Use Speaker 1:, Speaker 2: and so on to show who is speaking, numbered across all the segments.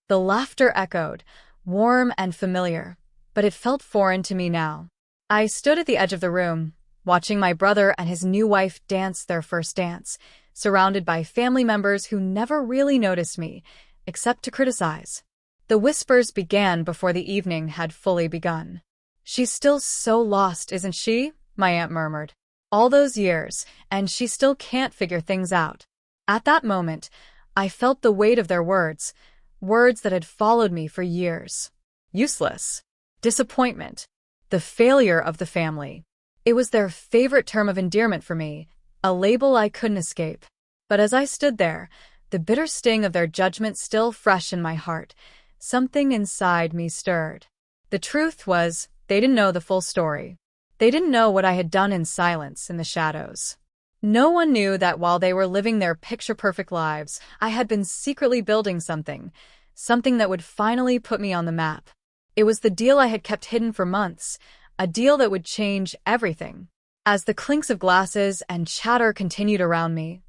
Speaker 1: The laughter echoed, warm and familiar, but it felt foreign to me now. I stood at the edge of the room, watching my brother and his new wife dance their first dance, surrounded by family members who never really noticed me, except to criticize. The whispers began before the evening had fully begun. "She's still so lost, isn't she?" my aunt murmured. "All those years, and she still can't figure things out." At that moment, I felt the weight of their words, words that had followed me for years. Useless. Disappointment. The failure of the family. It was their favorite term of endearment for me, a label I couldn't escape. But as I stood there, the bitter sting of their judgment still fresh in my heart, something inside me stirred. The truth was, they didn't know the full story. They didn't know what I had done in silence, in the shadows. No one knew that while they were living their picture-perfect lives, I had been secretly building something that would finally put me on the map. It was the deal I had kept hidden for months, a deal that would change everything. As the clinks of glasses and chatter continued around me,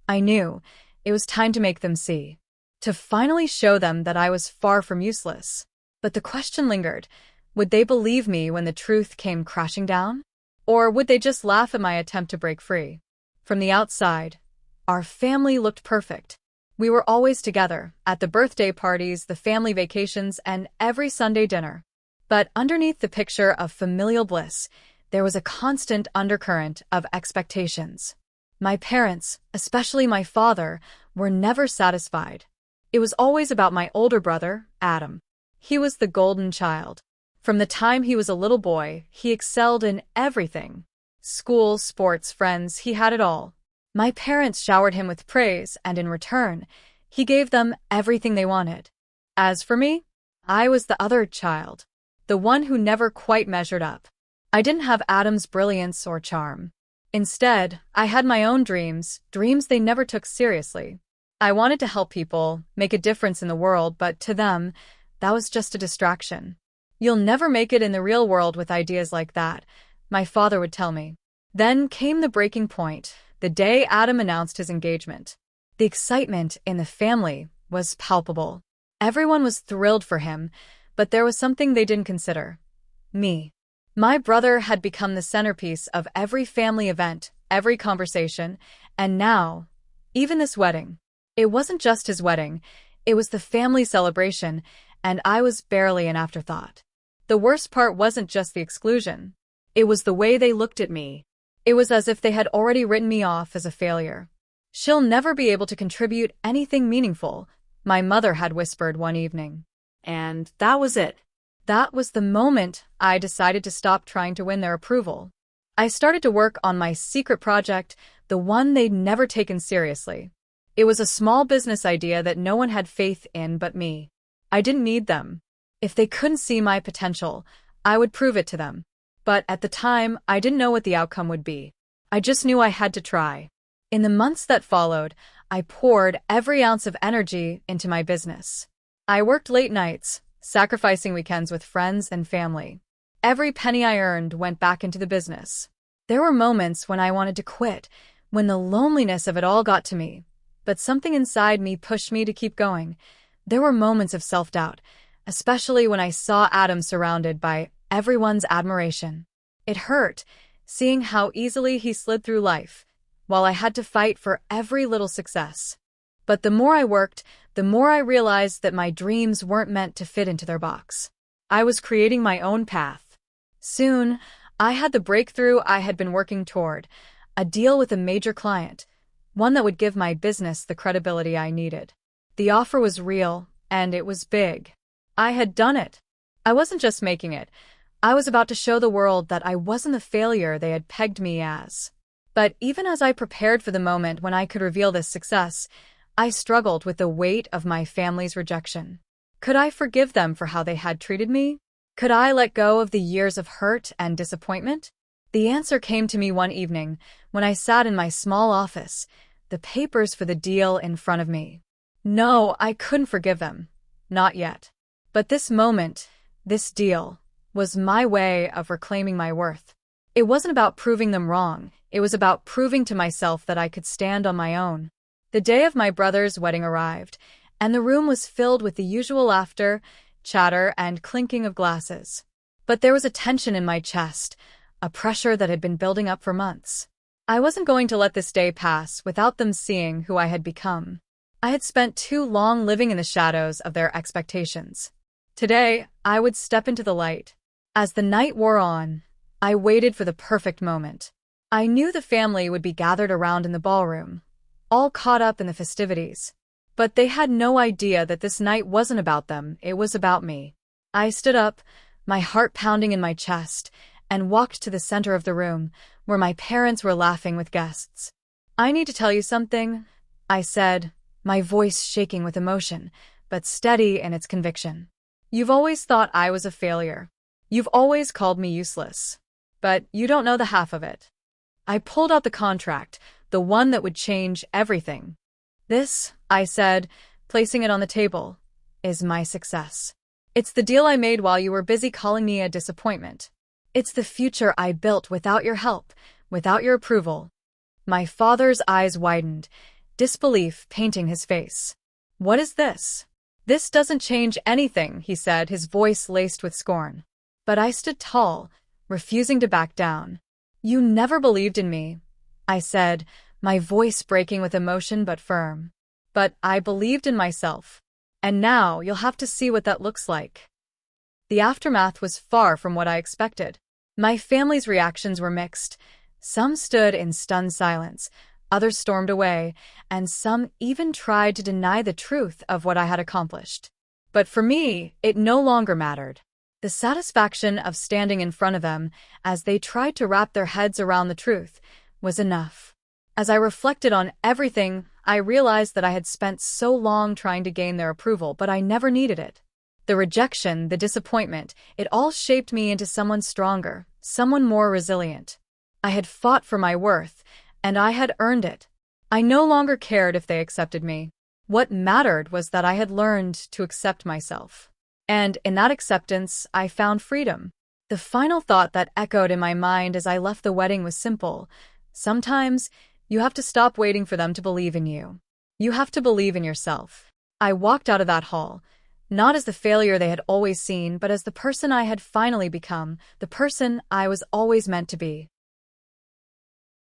Speaker 1: I knew it was time to make them see, to finally show them that I was far from useless. But the question lingered. Would they believe me when the truth came crashing down? Or would they just laugh at my attempt to break free? From the outside, our family looked perfect. We were always together, at the birthday parties, the family vacations, and every Sunday dinner. But underneath the picture of familial bliss, there was a constant undercurrent of expectations. My parents, especially my father, were never satisfied. It was always about my older brother, Adam. He was the golden child. From the time he was a little boy, he excelled in everything. School, sports, friends, he had it all. My parents showered him with praise, and in return, he gave them everything they wanted. As for me, I was the other child, the one who never quite measured up. I didn't have Adam's brilliance or charm. Instead, I had my own dreams they never took seriously. I wanted to help people, make a difference in the world, but to them, that was just a distraction. "You'll never make it in the real world with ideas like that," my father would tell me. Then came the breaking point, the day Adam announced his engagement. The excitement in the family was palpable. Everyone was thrilled for him, but there was something they didn't consider. Me. My brother had become the centerpiece of every family event, every conversation, and now, even this wedding. It wasn't just his wedding, it was the family celebration, and I was barely an afterthought. The worst part wasn't just the exclusion. It was the way they looked at me. It was as if they had already written me off as a failure. "She'll never be able to contribute anything meaningful," my mother had whispered one evening. And that was it. That was the moment I decided to stop trying to win their approval. I started to work on my secret project, the one they'd never taken seriously. It was a small business idea that no one had faith in but me. I didn't need them. If they couldn't see my potential, I would prove it to them. But at the time, I didn't know what the outcome would be. I just knew I had to try. In the months that followed, I poured every ounce of energy into my business. I worked late nights, sacrificing weekends with friends and family. Every penny I earned went back into the business. There were moments when I wanted to quit, when the loneliness of it all got to me. But something inside me pushed me to keep going. There were moments of self-doubt, especially when I saw Adam surrounded by everyone's admiration. It hurt, seeing how easily he slid through life, while I had to fight for every little success. But the more I worked, the more I realized that my dreams weren't meant to fit into their box. I was creating my own path. Soon, I had the breakthrough I had been working toward, a deal with a major client, one that would give my business the credibility I needed. The offer was real, and it was big. I had done it. I wasn't just making it. I was about to show the world that I wasn't the failure they had pegged me as. But even as I prepared for the moment when I could reveal this success, I struggled with the weight of my family's rejection. Could I forgive them for how they had treated me? Could I let go of the years of hurt and disappointment? The answer came to me one evening when I sat in my small office, the papers for the deal in front of me. No, I couldn't forgive them. Not yet. But this moment, this deal, was my way of reclaiming my worth. It wasn't about proving them wrong. It was about proving to myself that I could stand on my own. The day of my brother's wedding arrived, and the room was filled with the usual laughter, chatter, and clinking of glasses. But there was a tension in my chest, a pressure that had been building up for months. I wasn't going to let this day pass without them seeing who I had become. I had spent too long living in the shadows of their expectations. Today, I would step into the light. As the night wore on, I waited for the perfect moment. I knew the family would be gathered around in the ballroom, all caught up in the festivities. But they had no idea that this night wasn't about them, it was about me. I stood up, my heart pounding in my chest, and walked to the center of the room, where my parents were laughing with guests. "I need to tell you something," I said, my voice shaking with emotion, but steady in its conviction. "You've always thought I was a failure. You've always called me useless. But you don't know the half of it." I pulled out the contract, the one that would change everything. "This," I said, placing it on the table, "is my success. It's the deal I made while you were busy calling me a disappointment. It's the future I built without your help, without your approval." My father's eyes widened, disbelief painting his face. "What is this?" "This doesn't change anything," he said, his voice laced with scorn. But I stood tall, refusing to back down. "You never believed in me," I said, my voice breaking with emotion but firm. "But I believed in myself. And now you'll have to see what that looks like." The aftermath was far from what I expected. My family's reactions were mixed. Some stood in stunned silence, others stormed away, and some even tried to deny the truth of what I had accomplished. But for me, it no longer mattered. The satisfaction of standing in front of them, as they tried to wrap their heads around the truth, was enough. As I reflected on everything, I realized that I had spent so long trying to gain their approval, but I never needed it. The rejection, the disappointment, it all shaped me into someone stronger, someone more resilient. I had fought for my worth, and I had earned it. I no longer cared if they accepted me. What mattered was that I had learned to accept myself. And in that acceptance, I found freedom. The final thought that echoed in my mind as I left the wedding was simple. Sometimes, you have to stop waiting for them to believe in you. You have to believe in yourself. I walked out of that hall, not as the failure they had always seen, but as the person I had finally become, the person I was always meant to be.